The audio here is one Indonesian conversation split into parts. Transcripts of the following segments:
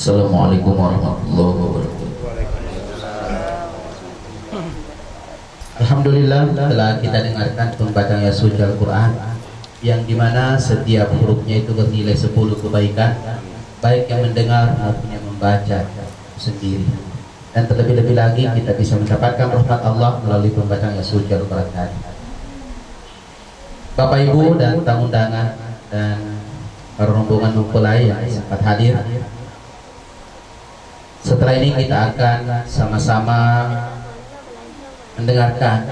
Assalamualaikum warahmatullahi wabarakatuh. Alhamdulillah telah kita dengarkan pembacaan suci Al-Quran yang dimana setiap hurufnya itu bernilai 10 kebaikan, baik yang mendengar maupun yang membaca sendiri. Dan terlebih-lebih lagi kita bisa mendapatkan rahmat Allah melalui pembacaan suci Al-Quran tadi. Bapak Ibu dan tamu undangan dan para rombongan mempelai yang sempat hadir, setelah ini kita akan sama-sama mendengarkan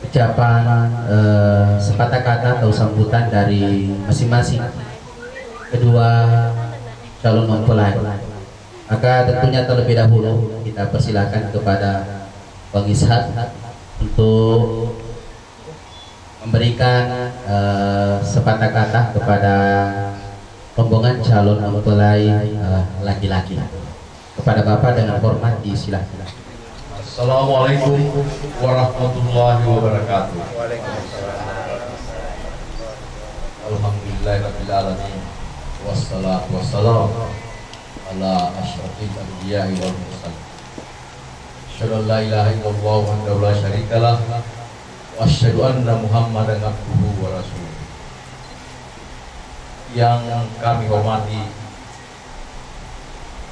ucapan sepatah kata atau sambutan dari masing-masing kedua calon mempelai. Maka tentunya terlebih dahulu kita persilakan kepada Bang Ishak untuk memberikan sepatah kata kepada rombongan calon mempelai laki-laki. Kepada Bapak dengan hormat disilahkan. Assalamualaikum warahmatullahi wabarakatuh. Alhamdulillahirabbil alamin. Wassalatu wassalamu ala asyrafil anbiya'i wal mursalin. Asyhadu an la ilaha illallah wahdahu la syarikalah wa asyhadu anna Muhammadan abduhu wa rasuluh. Yang kami hormati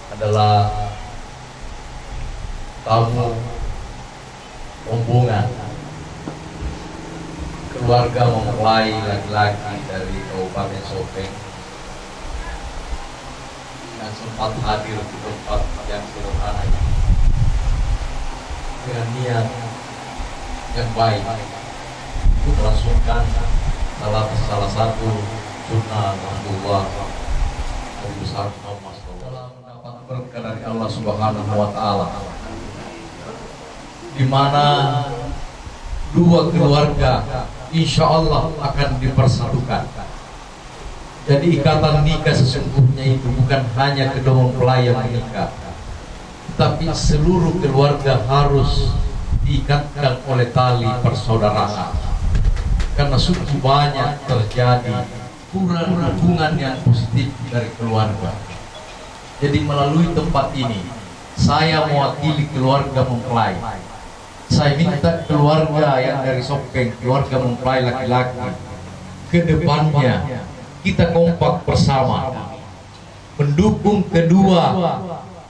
adalah tamu rombongan keluarga mempelai laki-laki dari Kabupaten Sopeng yang sempat hadir di tempat yang sederhana ini dengan niat yang baik untuk melangsungkan salah satu sunnah Rasulullah Nabi besar Muhammad SAW, mendapat berkah dari Allah Subhanahu wa Ta'ala, di mana dua keluarga insya Allah akan dipersatukan. Jadi ikatan nikah sesungguhnya itu bukan hanya kedua mempelai yang menikah, tapi seluruh keluarga harus diikatkan oleh tali persaudaraan. Karena sungguh banyak terjadi kurang hubungan yang positif dari keluarga. Jadi melalui tempat ini saya mewakili keluarga mempelai. Saya minta keluarga yang dari Sopeng, keluarga mempelai laki-laki, ke depannya kita kompak bersama mendukung kedua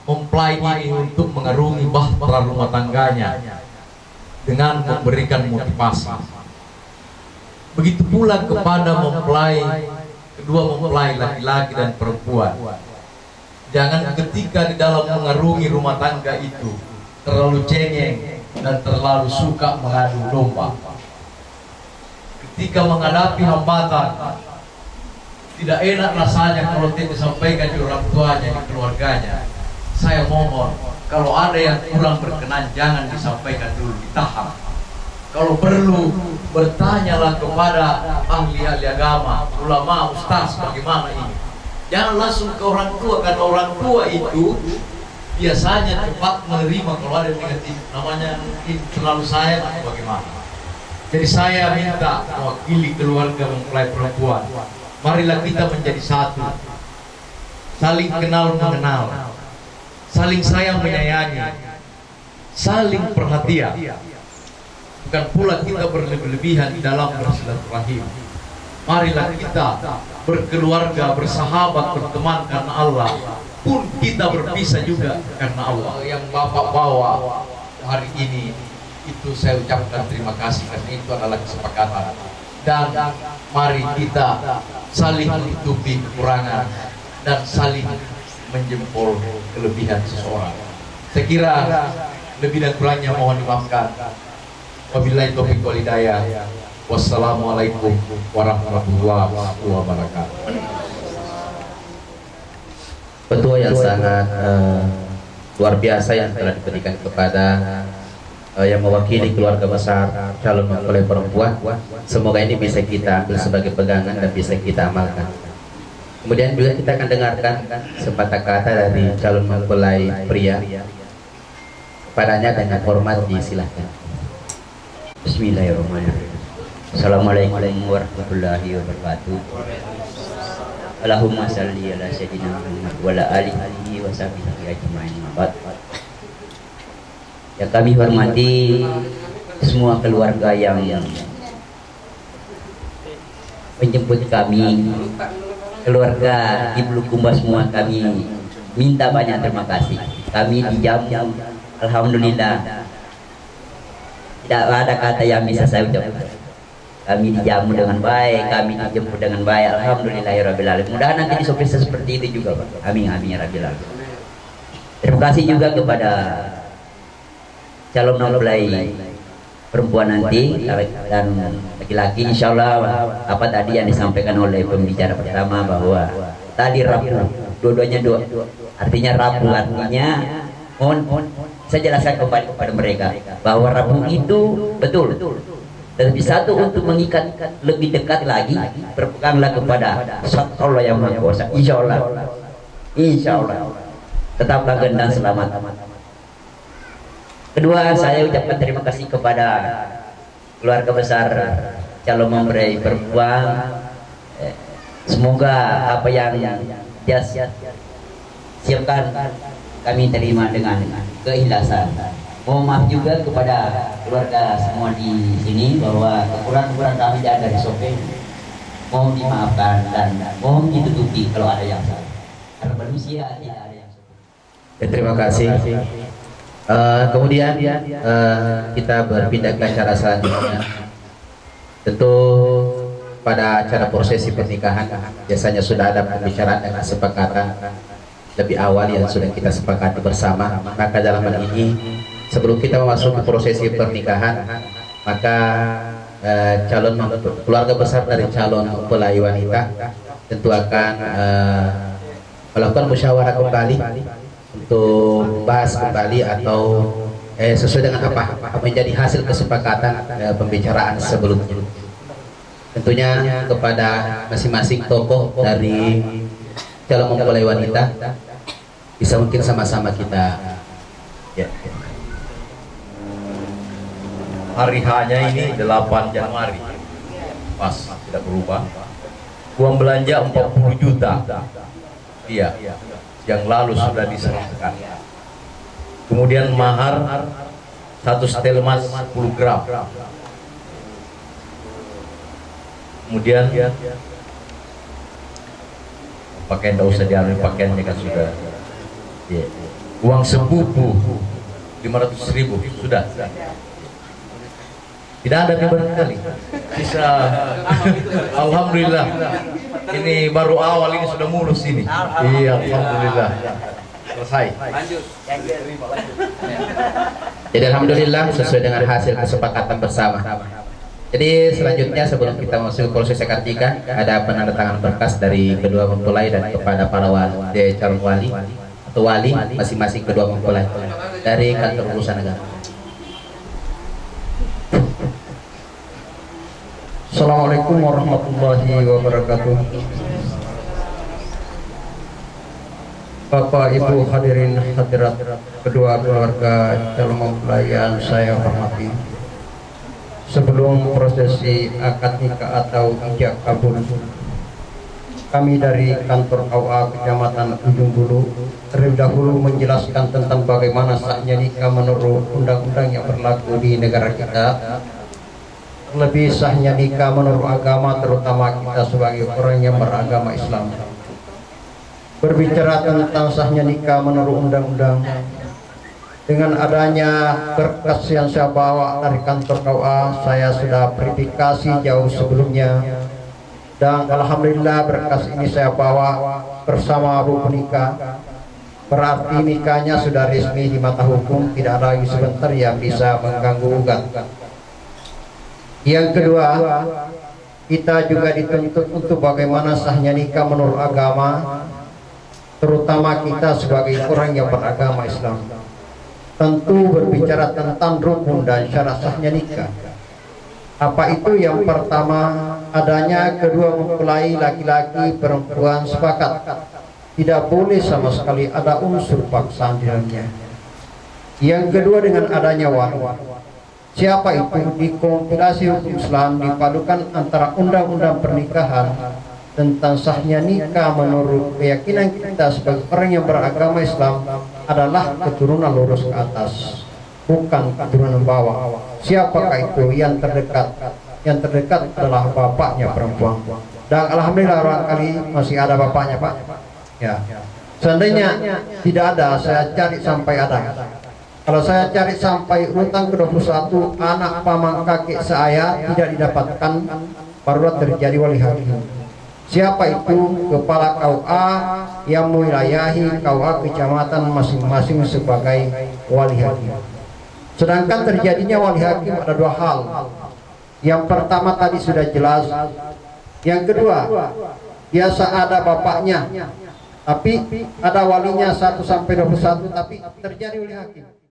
mempelai ini untuk mengarungi bahtera rumah tangganya dengan memberikan motivasi. Begitu pula kepada kedua mempelai laki-laki dan perempuan. Jangan ketika di dalam mengarungi rumah tangga itu terlalu cengeng dan terlalu suka mengadu domba. Ketika menghadapi hambatan, tidak enak rasanya kalau tidak disampaikan di orang tuanya, di keluarganya. Saya mohon, kalau ada yang kurang berkenan jangan disampaikan dulu, ditahan. Kalau perlu bertanyalah kepada ahli-ahli agama, ulama, ustaz, bagaimana ini. Jangan langsung ke orang tua, karena orang tua itu biasanya cepat menerima kalau ada negatif, namanya mungkin terlalu sayang atau bagaimana. Jadi saya minta mewakili keluarga mempelai perempuan, marilah kita menjadi satu, saling kenal mengenal, saling sayang menyayangi, saling perhatian. Bukan pula kita berlebihan dalam bersilaturahim. Marilah kita berkeluarga, bersahabat, berteman karena Allah. Pun kita berpisah juga karena Allah. Yang Bapak bawa hari ini itu saya ucapkan terima kasih, karena itu adalah kesepakatan. Dan mari kita saling menutupi kekurangan dan saling menjempol kelebihan seseorang. Saya kira lebih dan kurangnya mohon dimaafkan. Wabillahi taufiq wal hidayah. Wassalamualaikum warahmatullahi wabarakatuh. Petua yang sangat luar biasa yang telah diberikan kepada yang mewakili keluarga besar calon mempelai perempuan. Semoga ini bisa kita ambil sebagai pegangan dan bisa kita amalkan. Kemudian juga kita akan dengarkan sepatah kata dari calon mempelai pria. Kepadanya dengan hormat disilahkan. Bismillahirrahmanirrahim. Assalamualaikum warahmatullahi wabarakatuh. Allahumma salli ala sayyidina Muhammad wa ala alihi wa sahbihi ajma'in. Ya, kami hormati semua keluarga yang menjemput kami, keluarga Ibnu Kumba semua, kami minta banyak terima kasih. Kami dijamu, alhamdulillah. Tidak ada kata yang bisa saya ucapkan. Kami dijamu dengan baik, kami dijemput dengan baik. Alhamdulillahirabbil alamin. Mudah nanti di surprise seperti itu juga, Pak. Amin amin ya rabbil alamin. Terima kasih juga kepada calon mempelai perempuan nanti dan laki-laki. Insyaallah apa tadi yang disampaikan oleh pembicara pertama bahwa tali rapuh, dua-duanya artinya rapuh, artinya mohon saya jelaskan kepada mereka bahwa rapuh itu betul, tetapi satu untuk mengikat lebih dekat lagi, berpeganglah kepada zat Allah yang Maha Kuasa. Insyaallah tetaplah gendang selamat. Kedua, saya ucapkan terima kasih kepada keluarga besar calon mempelai perempuan. Semoga apa yang dia siapkan kami terima dengan keikhlasan. Mohon maaf juga kepada keluarga semua di sini bahwa kekurangan kami ada di SOP. Mohon dimaafkan dan mohon ditutupi kalau ada yang salah. Karena manusia tidak ada yang salah. Ya, terima kasih. Kemudian kita berpindah ke acara selanjutnya. Tentu pada acara prosesi pernikahan biasanya sudah ada pembicaraan dan kesepakatan lebih awal yang sudah kita sepakati bersama. Maka dalam hal ini sebelum kita memasuki prosesi pernikahan, maka keluarga besar dari calon mempelai wanita tentu akan melakukan musyawarah kembali untuk bahas kembali atau sesuai dengan apa menjadi hasil kesepakatan pembicaraan sebelumnya. Tentunya kepada masing-masing tokoh dari calon mempelai wanita bisa mungkin sama-sama kita ya. Hari H-nya ini 8 Januari, pas tidak berubah. Uang belanja 40 juta, iya, yang lalu sudah diserahkan. Kemudian mahar 1 setel emas 10 gram. Kemudian pakaian tidak usah diambil, pakaiannya kan sudah. Ya. Uang sepupu 500.000 sudah. Tidak ada barangkali bisa. Alhamdulillah, ini baru awal, ini sudah mulus ini. Iya, alhamdulillah selesai. Jadi alhamdulillah sesuai dengan hasil kesepakatan bersama. Jadi selanjutnya sebelum kita masuk ke proses akad nikah, ada penandatanganan berkas dari kedua mempelai dan kepada para wali, calon wali atau wali masing-masing kedua mempelai dari kantor urusan negara. Assalamualaikum warahmatullahi wabarakatuh. Bapak Ibu hadirin hadirat kedua keluarga calon mempelai yang saya hormati. sebelum prosesi akad nikah atau ijab kabul, kami dari kantor KUA Kecamatan Ujung Bulu terlebih dahulu menjelaskan tentang bagaimana sahnya nikah menurut undang-undang yang berlaku di negara kita. Terlebih sahnya nikah menurut agama, terutama kita sebagai orang yang beragama Islam. Berbicara tentang sahnya nikah menurut undang-undang, dengan adanya berkas yang saya bawa dari kantor KUA, saya sudah verifikasi jauh sebelumnya, dan alhamdulillah berkas ini saya bawa bersama buku nikah. Berarti nikahnya sudah resmi di mata hukum, tidak lagi sebentar yang bisa mengganggu gugat. Yang kedua, kita juga dituntut untuk bagaimana sahnya nikah menurut agama, terutama kita sebagai orang yang beragama Islam. Tentu berbicara tentang rukun dan syarat sahnya nikah. Apa itu? Yang pertama, adanya kedua mempelai laki-laki perempuan sepakat. Tidak boleh sama sekali ada unsur paksaan di dalamnya. Yang kedua, dengan adanya wali. Siapa itu? Di kompilasi hukum Islam dipadukan antara undang-undang pernikahan tentang sahnya nikah menurut keyakinan kita sebagai orang yang beragama Islam adalah keturunan lurus ke atas, bukan keturunan bawah. Siapakah itu? Yang terdekat. Yang terdekat adalah bapaknya perempuan. Dan alhamdulillah barangkali masih ada bapaknya, Pak. Ya. Seandainya tidak ada, saya cari sampai ada. Kalau saya cari sampai urutan ke-21 anak paman kakek saya tidak didapatkan, barulah terjadi wali hakim. Siapa itu? Kepala KUA yang mewilayahi KUA kecamatan masing-masing sebagai wali hakim. Sedangkan terjadinya wali hakim ada dua hal. Yang pertama tadi sudah jelas. Yang kedua, biasa ada bapaknya, tapi ada walinya 1 sampai 21, tapi terjadi wali hakim.